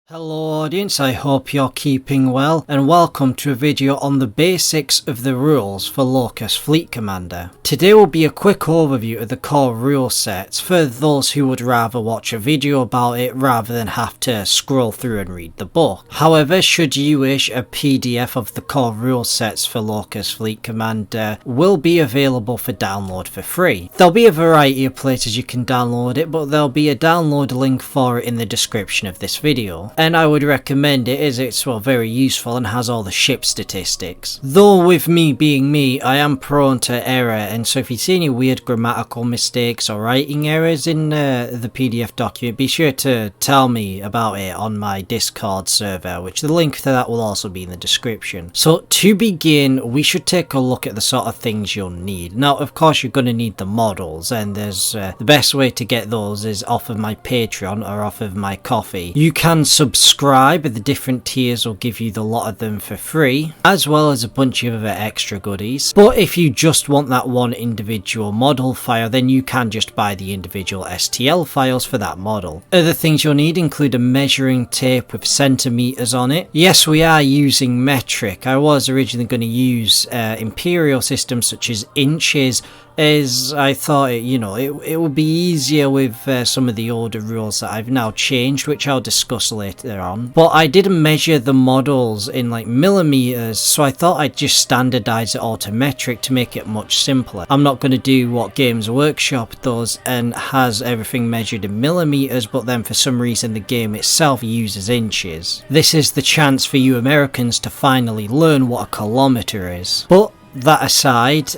Hello audience, I hope you're keeping well and welcome to a video on the basics of the rules for Locus Fleet Commander. Today will be a quick overview of the core rule sets for those who would rather watch a video about it rather than have to scroll through and read the book. However, should you wish, a PDF of the core rule sets for Locus Fleet Commander will be available for download for free. There'll be a variety of places you can download it, but there'll be a download link for it in the description of this video. And I would recommend it as it's very useful and has all the ship statistics. Though with me being me, I am prone to error, and so if you see any weird grammatical mistakes or writing errors in the PDF document, be sure to tell me about it on my Discord server, which the link to that will also be in the description. So to begin, we should take a look at the sort of things you'll need. Now of course you're going to need the models, and there's the best way to get those is off of my Patreon or off of my Coffee. You can subscribe, the different tiers will give you the lot of them for free, as well as a bunch of other extra goodies. But if you just want that one individual model file, then you can just buy the individual STL files for that model. Other things you'll need include a measuring tape with centimeters on it. Yes, we are using metric. I was originally going to use imperial systems such as inches, as I thought it would be easier with some of the older rules that I've now changed, which I'll discuss later on. But I did measure the models in like millimeters, so I thought I'd just standardize it all to metric to make it much simpler. I'm not going to do what Games Workshop does and has everything measured in millimeters, but then for some reason the game itself uses inches. This is the chance for you Americans to finally learn what a kilometer is. But that aside,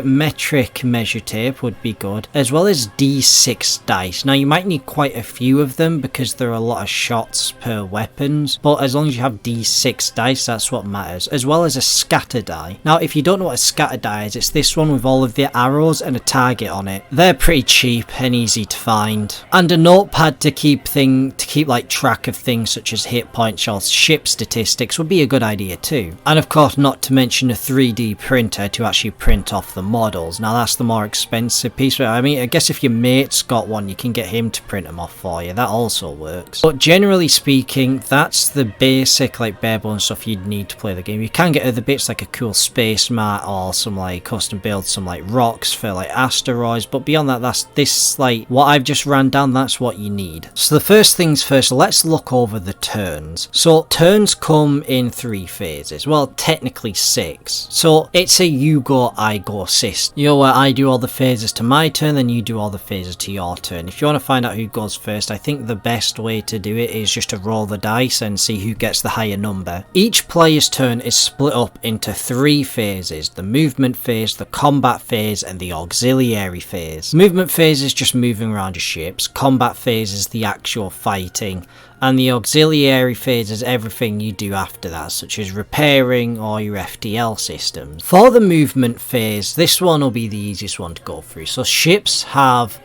metric measure tape would be good, as well as D6 dice. Now you might need quite a few of them because there are a lot of shots per weapons, but as long as you have D6 dice, that's what matters, as well as a scatter die. Now if you don't know what a scatter die is, it's this one with all of the arrows and a target on it. They're pretty cheap and easy to find. And a notepad to keep like track of things such as hit points or ship statistics would be a good idea too. And of course, not to mention a 3D printer to actually print off the models. Now that's the more expensive piece, but I mean, I guess if your mate's got one, you can get him to print them off for you. That also works. But generally speaking, that's the basic like bare bones stuff you'd need to play the game. You can get other bits like a cool space mat or some like custom build, some like rocks for like asteroids, but beyond that, that's this like what I've just ran down, that's what you need. So the first things first, let's look over the turns. So turns come in 3 phases. Well, technically 6. So it's a you go, I go system. Where I do all the phases to my turn, then you do all the phases to your turn. If you want to find out who goes first, I think the best way to do it is just to roll the dice and see who gets the higher number. Each player's turn is split up into 3 phases: the movement phase, the combat phase, and the auxiliary phase. Movement phase is just moving around your ships, combat phase is the actual fighting, and the auxiliary phase is everything you do after that, such as repairing or your FTL systems. For the movement phase, this one will be the easiest one to go through. So ships have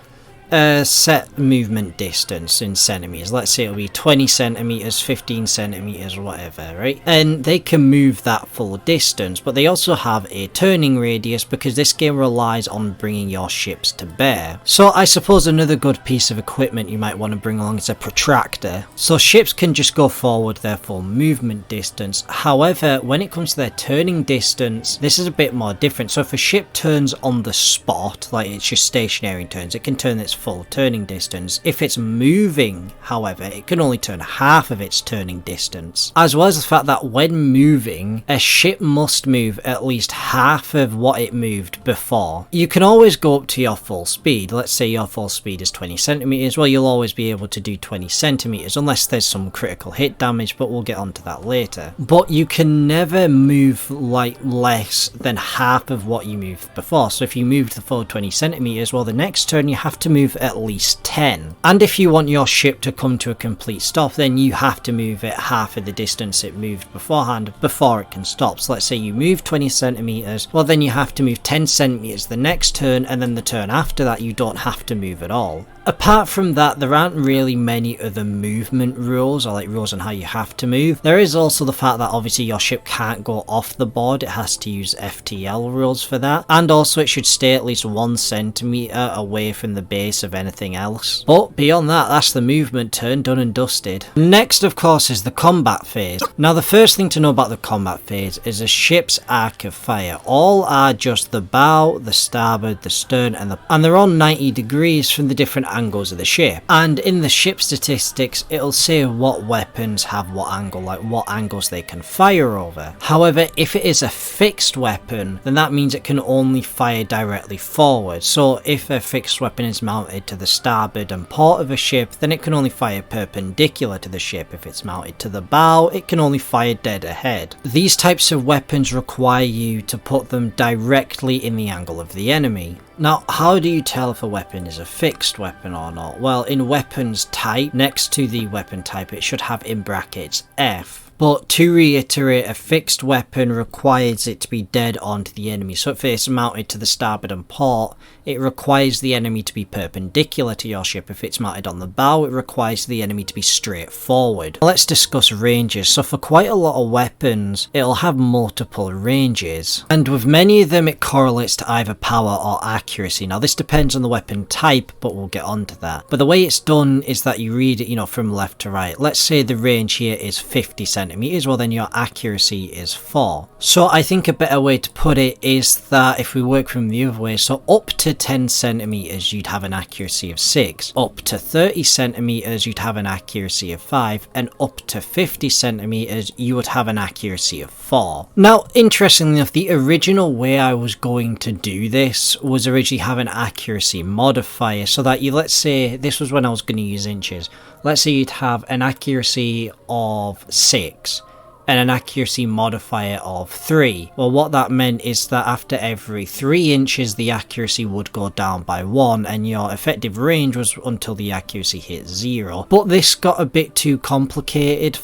a set movement distance in centimeters. Let's say it'll be 20 centimeters, 15 centimeters, whatever, right? And they can move that full distance, but they also have a turning radius because this game relies on bringing your ships to bear. So I suppose another good piece of equipment you might want to bring along is a protractor. So ships can just go forward their full movement distance. However, when it comes to their turning distance, this is a bit more different. So if a ship turns on the spot, like it's just stationary turns, it can turn its full turning distance. If it's moving, however, it can only turn half of its turning distance. As well as the fact that when moving, a ship must move at least half of what it moved before. You can always go up to your full speed. Let's say your full speed is 20 centimeters. Well, you'll always be able to do 20 centimeters unless there's some critical hit damage, but we'll get onto that later. But you can never move like less than half of what you moved before. So if you moved the full 20 centimeters, well, the next turn you have to move at least 10. And if you want your ship to come to a complete stop, then you have to move it half of the distance it moved beforehand before it can stop. So let's say you move 20 centimeters, well then you have to move 10 centimeters the next turn, and then the turn after that you don't have to move at all. Apart from that, there aren't really many other movement rules or like rules on how you have to move. There is also the fact that obviously your ship can't go off the board, it has to use FTL rules for that, and also it should stay at least 1 centimeter away from the base of anything else. But beyond that, that's the movement turn done and dusted. Next of course is the combat phase. Now the first thing to know about the combat phase is a ship's arc of fire. All are just the bow, the starboard, the stern, and they're on 90 degrees from the different angles of the ship. And in the ship statistics, it'll say what weapons have what angle, like what angles they can fire over. However, if it is a fixed weapon, then that means it can only fire directly forward. So if a fixed weapon is mounted to the starboard and port of a ship, then it can only fire perpendicular to the ship. If it's mounted to the bow, it can only fire dead ahead. These types of weapons require you to put them directly in the angle of the enemy. Now, how do you tell if a weapon is a fixed weapon or not? Well, in weapons type, next to the weapon type, it should have in brackets F. But to reiterate, a fixed weapon requires it to be dead onto the enemy. So if it's mounted to the starboard and port, it requires the enemy to be perpendicular to your ship. If it's mounted on the bow, it requires the enemy to be straight forward. Let's discuss ranges. So for quite a lot of weapons, it'll have multiple ranges. And with many of them, it correlates to either power or accuracy. Now this depends on the weapon type, but we'll get onto that. But the way it's done is that you read it, from left to right. Let's say the range here is 50 centimeters. Well then your accuracy is 4. So I think a better way to put it is that if we work from the other way, so up to 10 centimeters you'd have an accuracy of 6, up to 30 centimeters you'd have an accuracy of 5, and up to 50 centimeters you would have an accuracy of 4. Now interestingly enough, the original way I was going to do this was originally have an accuracy modifier, so that let's say this was when I was going to use inches. Let's say you'd have an accuracy of 6 and an accuracy modifier of 3. Well, what that meant is that after every 3 inches the accuracy would go down by 1, and your effective range was until the accuracy hit 0. But this got a bit too complicated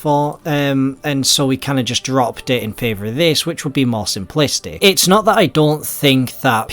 and so we kind of just dropped it in favour of this, which would be more simplistic. It's not that I don't think that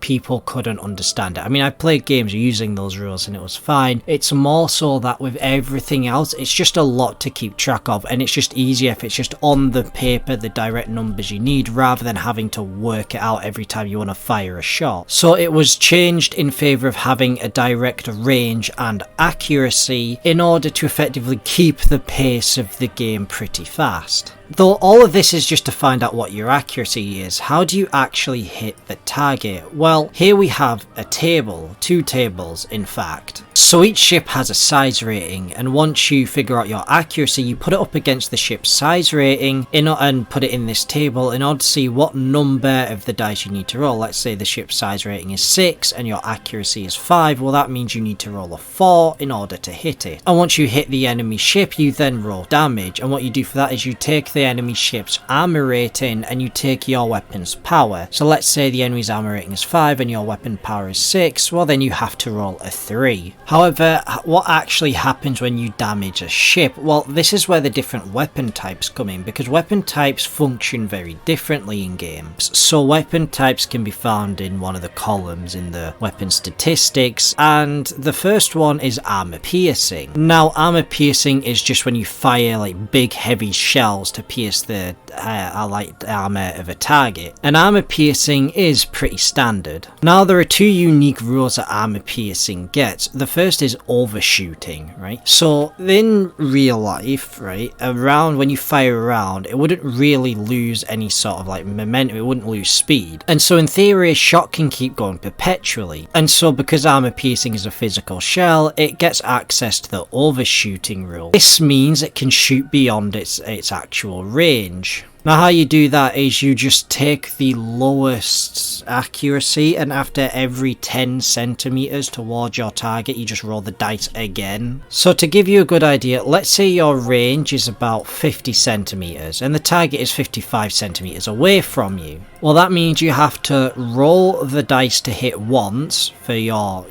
people couldn't understand it. I mean, I played games using those rules and it was fine. It's more so that with everything else, it's just a lot to keep track of, and it's just easier if it's just on the paper the direct numbers you need, rather than having to work it out every time you want to fire a shot. So it was changed in favour of having a direct range and accuracy in order to effectively keep the pace of the game pretty fast. Though all of this is just to find out what your accuracy is. How do you actually hit the target? Well, here we have a table, 2 tables in fact. So each ship has a size rating, and once you figure out your accuracy, you put it up against the ship's size rating and put it in this table in order to see what number of the dice you need to roll. Let's say the ship's size rating is 6 and your accuracy is 5. Well, that means you need to roll a 4 in order to hit it. And once you hit the enemy ship, you then roll damage, and what you do for that is you take the enemy ship's armor rating and you take your weapon's power. So let's say the enemy's armor rating is 5 and your weapon power is 6, well then you have to roll a 3. However, what actually happens when you damage a ship? Well, this is where the different weapon types come in, because weapon types function very differently in games. So weapon types can be found in one of the columns in the weapon statistics, and the first one is armor piercing. Now armor piercing is just when you fire like big heavy shells to pierce the light armor of a target. And armor piercing is pretty standard. Now there are 2 unique rules that armor piercing gets. The first is overshooting, right? So in real life, right, around when you fire around, it wouldn't really lose any sort of like momentum, it wouldn't lose speed. And so in theory, a shot can keep going perpetually. And so because armor piercing is a physical shell, it gets access to the overshooting rule. This means it can shoot beyond its actual range. Now how you do that is you just take the lowest accuracy, and after every 10 centimeters towards your target you just roll the dice again. So to give you a good idea, let's say your range is about 50 centimeters and the target is 55 centimeters away from you. Well, that means you have to roll the dice to hit once for your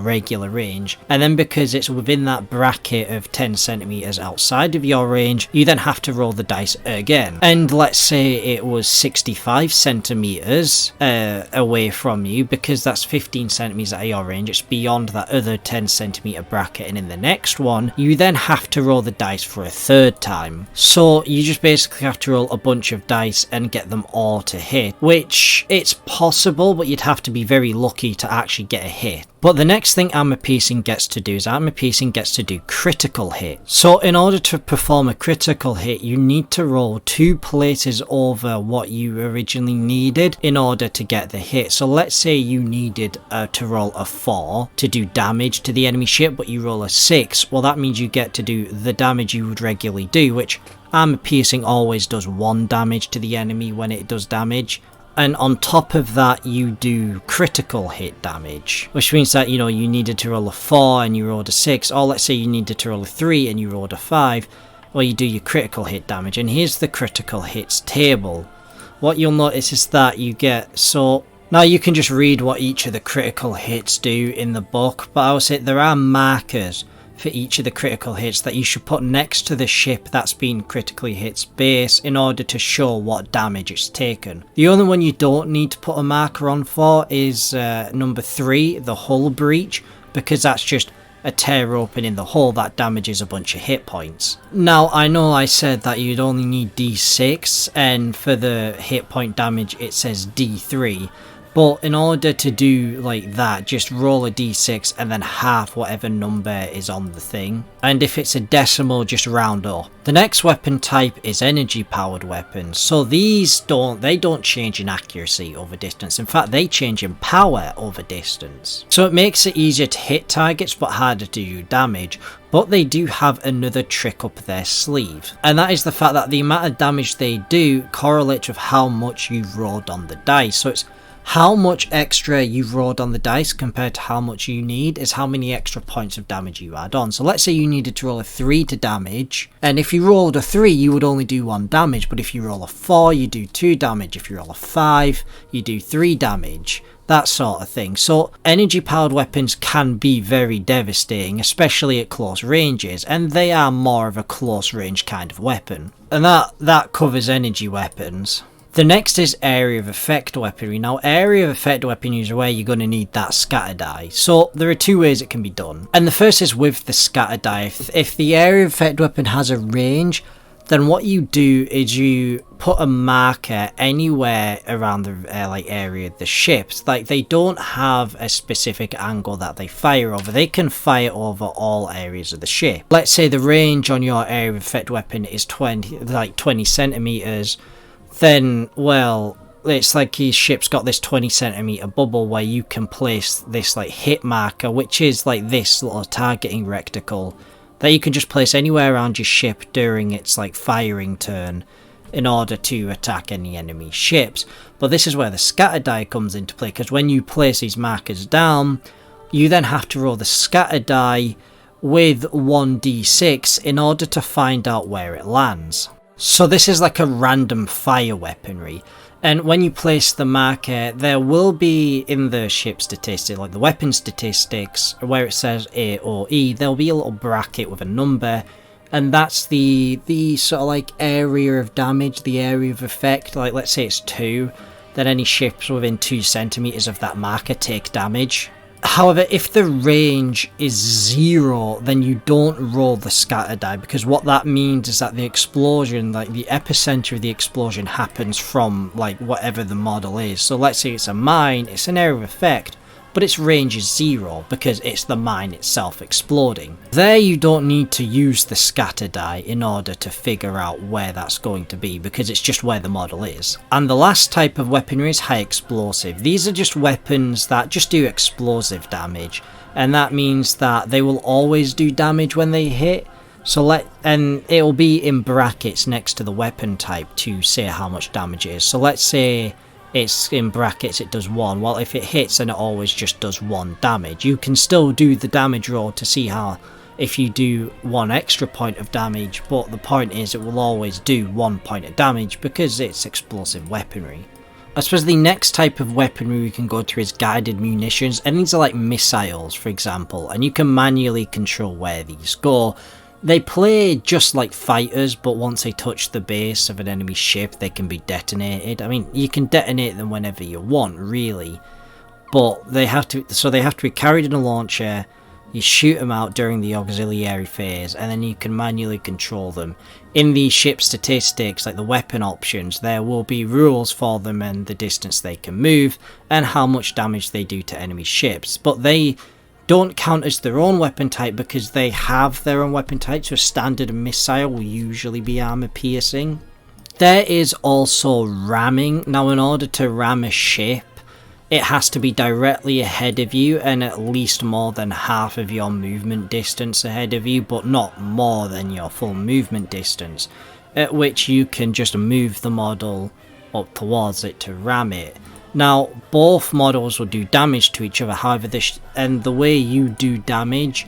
regular range, and then because it's within that bracket of 10 centimeters outside of your range, you then have to roll the dice again. And and let's say it was 65 centimeters away from you, because that's 15 centimeters at your range, it's beyond that other 10 centimeter bracket, and in the next one you then have to roll the dice for a third time. So you just basically have to roll a bunch of dice and get them all to hit, which it's possible, but you'd have to be very lucky to actually get a hit. But the next thing armor piercing gets to do is armor piercing gets to do critical hit. So in order to perform a critical hit, you need to roll 2 places over what you originally needed in order to get the hit. So let's say you needed to roll a 4 to do damage to the enemy ship, but you roll a 6. Well, that means you get to do the damage you would regularly do, which armor piercing always does 1 damage to the enemy when it does damage. And on top of that, you do critical hit damage, which means that, you know, you needed to roll a 4 and you rolled a 6, or let's say you needed to roll a 3 and you rolled a 5, well, you do your critical hit damage. And here's the critical hits table. What you'll notice is that you get, so now you can just read what each of the critical hits do in the book, but I would say there are markers for each of the critical hits that you should put next to the ship that's been critically hit's base in order to show what damage it's taken. The only one you don't need to put a marker on for is number 3, the hull breach, because that's just a tear open in the hull that damages a bunch of hit points. Now, I know I said that you'd only need D6, and for the hit point damage it says D3. But in order to do like that, just roll a d6 and then half whatever number is on the thing. And if it's a decimal, just round up. The next weapon type is energy powered weapons. So these don't change in accuracy over distance. In fact, they change in power over distance. So it makes it easier to hit targets but harder to do damage. But they do have another trick up their sleeve. And that is the fact that the amount of damage they do correlates with how much you've rolled on the dice. So it's how much extra you've rolled on the dice compared to how much you need is how many extra points of damage you add on. So let's say you needed to roll a 3 to damage, and if you rolled a 3 you would only do 1 damage, but if you roll a 4 you do 2 damage, if you roll a 5 you do 3 damage, that sort of thing. So energy powered weapons can be very devastating, especially at close ranges, and they are more of a close range kind of weapon. And that covers energy weapons. The next is area of effect weaponry. Now, area of effect weaponry is where you're going to need that scatter die. So there are 2 ways it can be done. And the first is with the scatter die. If the area of effect weapon has a range, then what you do is you put a marker anywhere around the area of the ships. Like, they don't have a specific angle that they fire over. They can fire over all areas of the ship. Let's say the range on your area of effect weapon is 20 centimeters. Then, well, it's like his ship's got this 20 centimeter bubble where you can place this like hit marker, which is like this little targeting reticle that you can just place anywhere around your ship during its like firing turn in order to attack any enemy ships. But this is where the scatter die comes into play, because when you place these markers down, you then have to roll the scatter die with 1d6 in order to find out where it lands. So this is like a random fire weaponry, and when you place the marker, there will be in the ship statistic, like the weapon statistics, where it says A or E, there'll be a little bracket with a number, and that's the sort of like area of damage, the area of effect. Like, let's say it's 2, then any ships within 2 centimeters of that marker take damage. However, if the range is 0, then you don't roll the scatter die, because what that means is that the explosion, like the epicenter of the explosion, happens from like whatever the model is. So let's say it's a mine, it's an area of effect, but its range is 0 because it's the mine itself exploding. There you don't need to use the scatter die in order to figure out where that's going to be, because it's just where the model is. And the last type of weaponry is high explosive. These are just weapons that just do explosive damage, and that means that they will always do damage when they hit. And it'll be in brackets next to the weapon type to say how much damage it is. So let's say it's in brackets, it does 1. Well, if it hits, then it always just does 1 damage. You can still do the damage roll to see how, if you do 1 extra point of damage, but the point is it will always do 1 point of damage because it's explosive weaponry. I suppose the next type of weaponry we can go to is guided munitions, and these are like missiles, for example, and you can manually control where these go. They play just like fighters, but once they touch the base of an enemy ship, they can be detonated. I mean, you can detonate them whenever you want, really, but they have to be carried in a launcher. You shoot them out during the auxiliary phase, and then you can manually control them. In the ship statistics, like the weapon options, there will be rules for them and the distance they can move, and how much damage they do to enemy ships. But they don't count as their own weapon type because they have their own weapon type, so a standard missile will usually be armor piercing. There is also ramming. Now, in order to ram a ship, it has to be directly ahead of you and at least more than half of your movement distance ahead of you, but not more than your full movement distance, at which you can just move the model up towards it to ram it. Now, both models will do damage to each other, however, and the way you do damage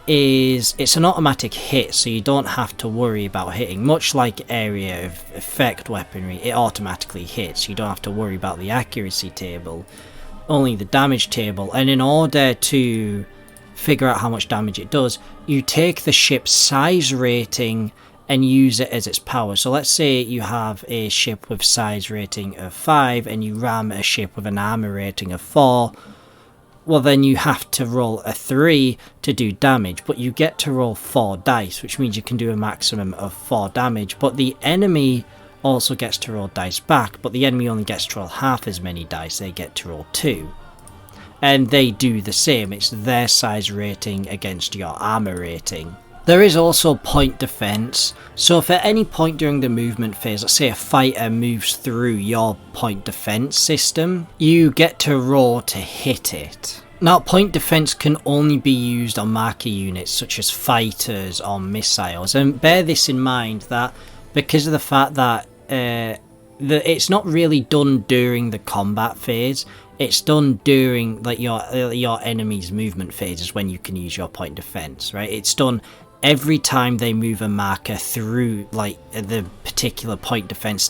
is it's an automatic hit, so you don't have to worry about hitting. Much like area of effect weaponry, it automatically hits. You don't have to worry about the accuracy table, only the damage table. And in order to figure out how much damage it does, you take the ship's size rating and use it as its power. So let's say you have a ship with size rating of 5 and you ram a ship with an armor rating of 4. Well, then you have to roll a 3 to do damage, but you get to roll 4 dice, which means you can do a maximum of 4 damage. But the enemy also gets to roll dice back, but the enemy only gets to roll half as many dice. They get to roll 2. And they do the same. It's their size rating against your armor rating. There is also point defense. So if at any point during the movement phase, let's say a fighter moves through your point defense system, you get to roll to hit it. Now, point defense can only be used on marker units such as fighters or missiles, and bear this in mind that because of the fact that it's not really done during the combat phase, it's done during like your enemy's movement phases when you can use your point defense, right? It's done every time they move a marker through like the particular point defense.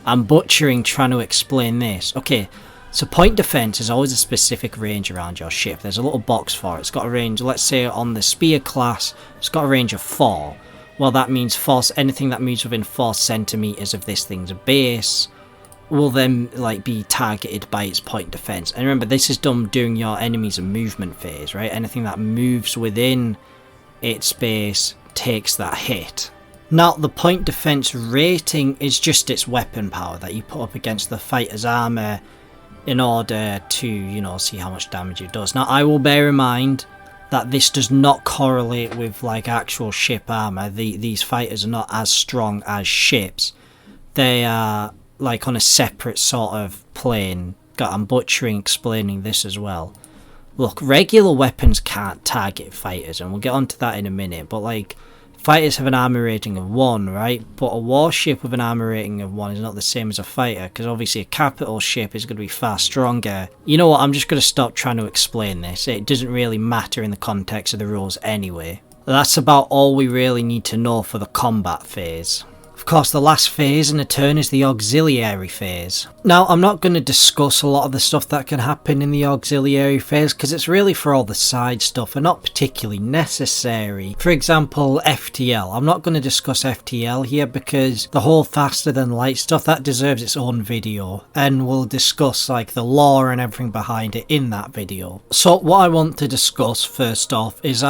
I'm butchering trying to explain this. Okay, so point defense is always a specific range around your ship. There's a little box for it. It's got a range, let's say on the spear class, it's got a range of 4. Well, that means anything that moves within 4 centimeters of this thing's base will then like be targeted by its point defense. And remember, this is done during your enemy's movement phase, right? Anything that moves within its base takes that hit. Now, the point defense rating is just its weapon power that you put up against the fighter's armor in order to, you know, see how much damage it does. Now, I will bear in mind that this does not correlate with like actual ship armor. These fighters are not as strong as ships. They are like on a separate sort of plane. God, I'm butchering explaining this as well. Look, regular weapons can't target fighters, and we'll get onto that in a minute, but like, fighters have an armor rating of 1, right? But a warship with an armor rating of 1 is not the same as a fighter, because obviously a capital ship is going to be far stronger. You know what, I'm just going to stop trying to explain this. It doesn't really matter in the context of the rules anyway. That's about all we really need to know for the combat phase. Of course, the last phase in a turn is the auxiliary phase. Now, I'm not going to discuss a lot of the stuff that can happen in the auxiliary phase because it's really for all the side stuff and not particularly necessary. For example, FTL. I'm not going to discuss FTL here because the whole faster than light stuff, that deserves its own video, and we'll discuss like the lore and everything behind it in that video. So what I want to discuss first off is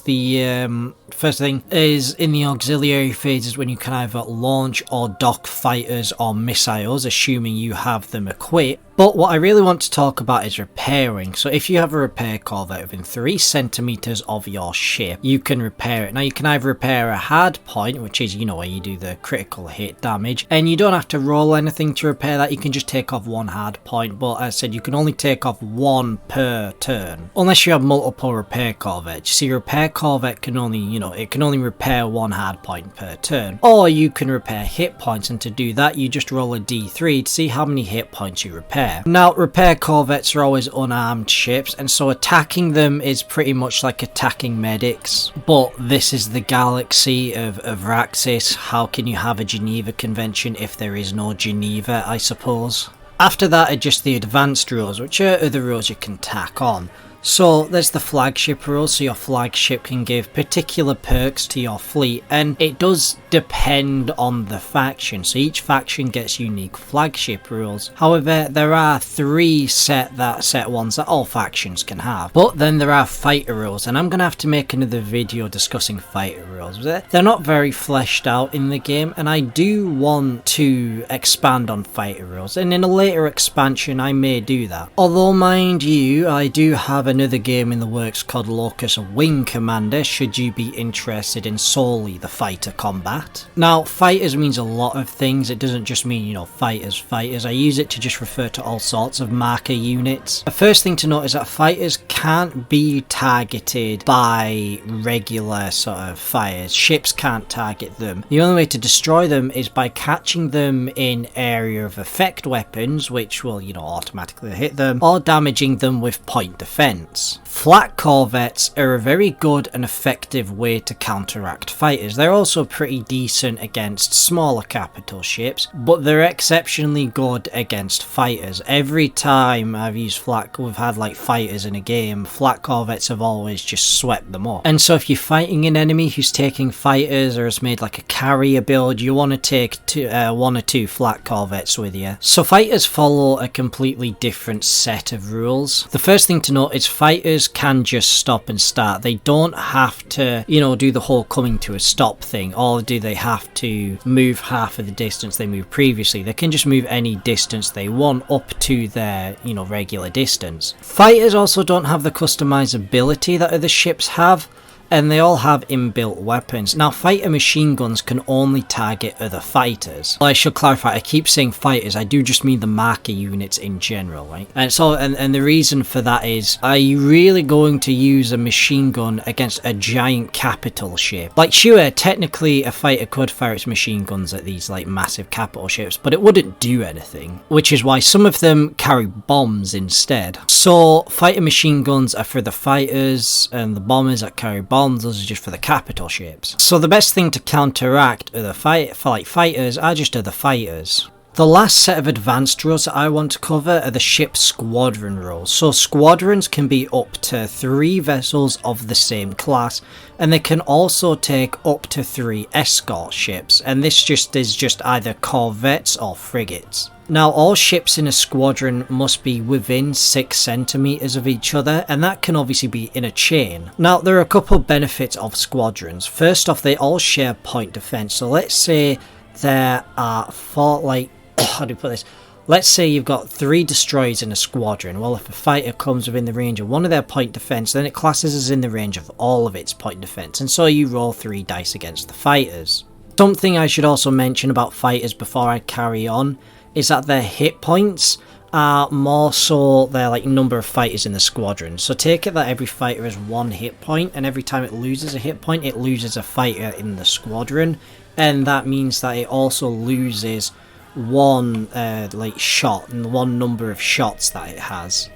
the first thing is in the auxiliary phases when you can either launch or dock fighters or missiles, assuming you have them equipped. But what I really want to talk about is repairing. So if you have a repair corvette within 3 centimeters of your ship, you can repair it. Now you can either repair a hard point, which is, you know, where you do the critical hit damage, and you don't have to roll anything to repair that. You can just take off 1 hard point, but as I said, you can only take off 1 per turn, unless you have multiple repair corvettes. You see, repair corvette can only, you know, it can only repair 1 hard point per turn. Or you can repair hit points, and to do that, you just roll a d3 to see how many hit points you repair. Now, repair corvettes are always unarmed ships, and so attacking them is pretty much like attacking medics. But this is the galaxy of Raxis. How can you have a Geneva Convention if there is no Geneva, I suppose? After that are just the advanced rules, which are other rules you can tack on. So there's the flagship rule, so your flagship can give particular perks to your fleet, and it does depend on the faction, so each faction gets unique flagship rules. However, there are 3 set ones that all factions can have. But then there are fighter rules, and I'm going to have to make another video discussing fighter rules. They're not very fleshed out in the game, and I do want to expand on fighter rules, and in a later expansion I may do that. Although mind you, I do have another game in the works called Locus Fleet Commander, should you be interested in solely the fighter combat. Now, fighters means a lot of things. It doesn't just mean, you know, fighters. I use it to just refer to all sorts of marker units. The first thing to note is that fighters can't be targeted by regular sort of fires. Ships can't target them. The only way to destroy them is by catching them in area of effect weapons, which will, you know, automatically hit them, or damaging them with point defense. Flat corvettes are a very good and effective way to counteract fighters. They're also pretty decent against smaller capital ships, but they're exceptionally good against fighters. Every time I've used we've had like fighters in a game, flat corvettes have always just swept them up. And so if you're fighting an enemy who's taking fighters or has made like a carrier build, you want to take 1 or 2 flat corvettes with you. So fighters follow a completely different set of rules. The first thing to note is fighters can just stop and start. They don't have to, you know, do the whole coming to a stop thing, or do they have to move half of the distance they moved previously. They can just move any distance they want up to their, you know, regular distance. Fighters also don't have the customizability that other ships have, and they all have inbuilt weapons. Now, fighter machine guns can only target other fighters. Well, I should clarify, I keep saying fighters, I do just mean the marker units in general, right? And so, and the reason for that is, are you really going to use a machine gun against a giant capital ship? Like, sure, technically a fighter could fire its machine guns at these like massive capital ships, but it wouldn't do anything, which is why some of them carry bombs instead. So fighter machine guns are for the fighters, and the bombers that carry bombs, those are just for the capital ships. So the best thing to counteract other fighters are just other fighters. The last set of advanced rules that I want to cover are the ship squadron rules. So squadrons can be up to 3 vessels of the same class, and they can also take up to 3 escort ships, and this is just either corvettes or frigates. Now, all ships in a squadron must be within 6 centimeters of each other, and that can obviously be in a chain. Now, there are a couple benefits of squadrons. First off, they all share point defense. So let's say there are 4, like, how do you put this? Let's say you've got 3 destroyers in a squadron. Well, if a fighter comes within the range of one of their point defense, then it classes as in the range of all of its point defense, and so you roll 3 dice against the fighters. Something I should also mention about fighters before I carry on is that their hit points are more so their like number of fighters in the squadron. So take it that every fighter has 1 hit point, and every time it loses a hit point, it loses a fighter in the squadron, and that means that it also loses 1 like shot, and 1 number of shots that it has.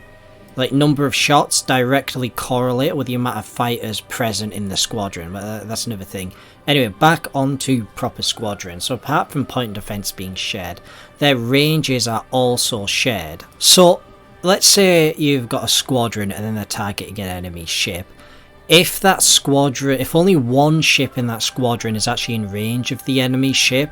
Like, number of shots directly correlate with the amount of fighters present in the squadron, but that's another thing. Anyway, back onto proper squadrons. So apart from point defense being shared, their ranges are also shared. So let's say you've got a squadron and then they're targeting an enemy ship. If that squadron, if only 1 ship in that squadron is actually in range of the enemy ship,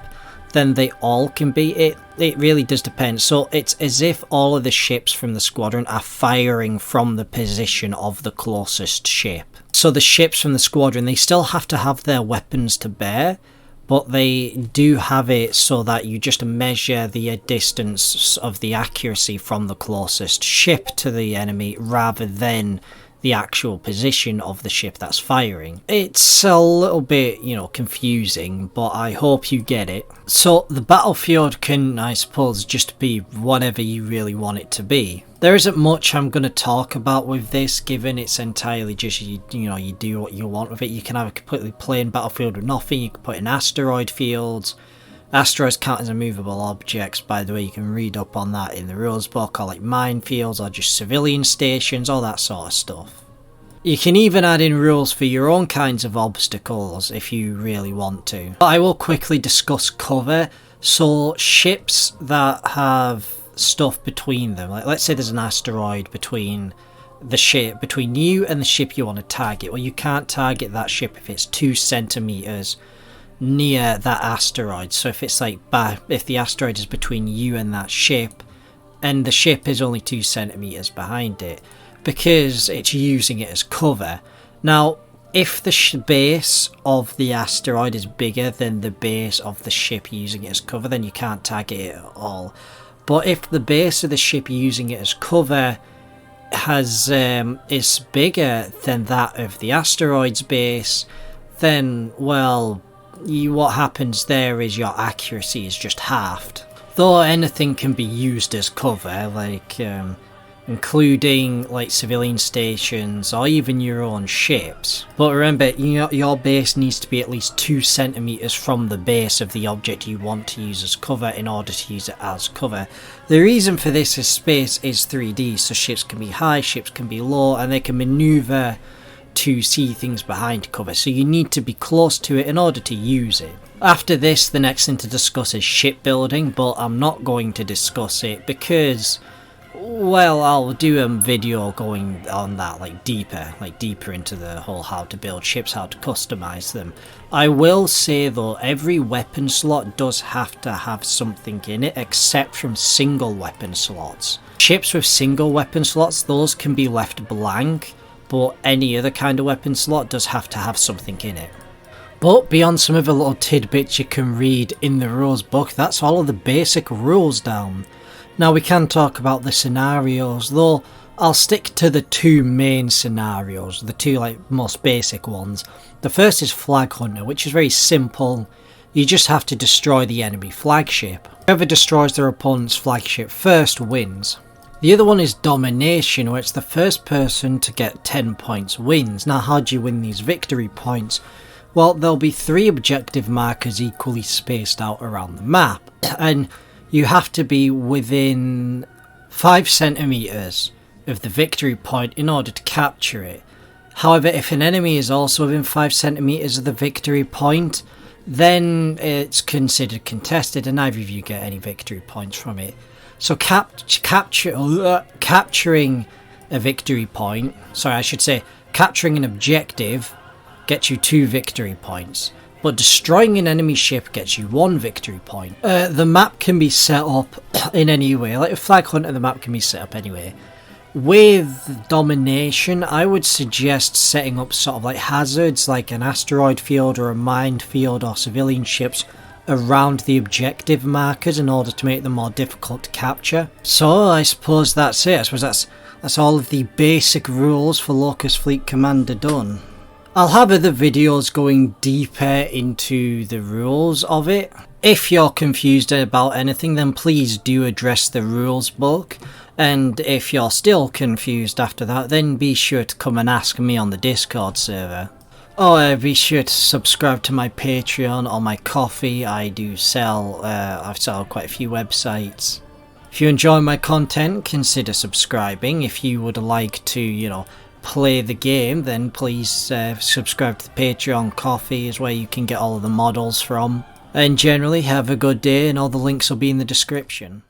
then they all can be. It really does depend. So it's as if all of the ships from the squadron are firing from the position of the closest ship. So the ships from the squadron, they still have to have their weapons to bear, but they do have it so that you just measure the distance of the accuracy from the closest ship to the enemy rather than the actual position of the ship that's firing. It's a little bit, you know, confusing, but I hope you get it. So the battlefield can, I suppose, just be whatever you really want it to be. There isn't much I'm going to talk about with this, given it's entirely just, you know, you do what you want with it. You can have a completely plain battlefield with nothing, you can put in asteroid fields. Asteroids count as immovable objects, by the way, you can read up on that in the rules book, or like minefields, or just civilian stations, all that sort of stuff. You can even add in rules for your own kinds of obstacles if you really want to. But I will quickly discuss cover. So ships that have stuff between them, like let's say there's an asteroid between the ship, between you and the ship you want to target. Well, you can't target that ship if it's 2 centimeters near that asteroid. So if it's like, if the asteroid is between you and that ship, and the ship is only 2 centimeters behind it, because it's using it as cover. Now, if the base of the asteroid is bigger than the base of the ship using it as cover, then you can't target it at all. But if the base of the ship using it as cover is bigger than that of the asteroid's base, then, well, what happens there is your accuracy is just halved. Though anything can be used as cover, like including like civilian stations or even your own ships. But remember, your base needs to be at least 2 centimeters from the base of the object you want to use as cover in order to use it as cover. The reason for this is space is 3D, so ships can be high, ships can be low, and they can maneuver to see things behind cover, so you need to be close to it in order to use it. After this, the next thing to discuss is shipbuilding, but I'm not going to discuss it because, well, I'll do a video going on that deeper into the whole how to build ships, how to customize them. I will say though, every weapon slot does have to have something in it, except from single weapon slots. Ships with single weapon slots, those can be left blank, but any other kind of weapon slot does have to have something in it. But beyond some of the little tidbits you can read in the rules book, that's all of the basic rules down. Now we can talk about the scenarios, though I'll stick to the 2 main scenarios, the 2 most basic ones. The first is Flag Hunter, which is very simple. You just have to destroy the enemy flagship. Whoever destroys their opponent's flagship first wins. The other one is Domination, where it's the first person to get 10 points wins. Now how do you win these victory points? Well, there'll be 3 objective markers equally spaced out around the map, and you have to be within 5 centimeters of the victory point in order to capture it. However, if an enemy is also within 5 centimeters of the victory point, then it's considered contested and neither of you get any victory points from it. So capturing a victory point, capturing an objective gets you 2 victory points, but destroying an enemy ship gets you 1 victory point. The map can be set up in any way, like a Flag Hunter, the map can be set up anyway. With Domination, I would suggest setting up sort of like hazards, like an asteroid field or a minefield or civilian ships around the objective markers in order to make them more difficult to capture. So I suppose that's it. I suppose that's all of the basic rules for Locus Fleet Commander done. I'll have other videos going deeper into the rules of it. If you're confused about anything, then please do address the rules book. And if you're still confused after that, then be sure to come and ask me on the Discord server. Oh, be sure to subscribe to my Patreon or my Ko-fi. I sell quite a few websites. If you enjoy my content, consider subscribing. If you would like to, play the game, then please subscribe to the Patreon. Ko-fi is where you can get all of the models from. And generally, have a good day, and all the links will be in the description.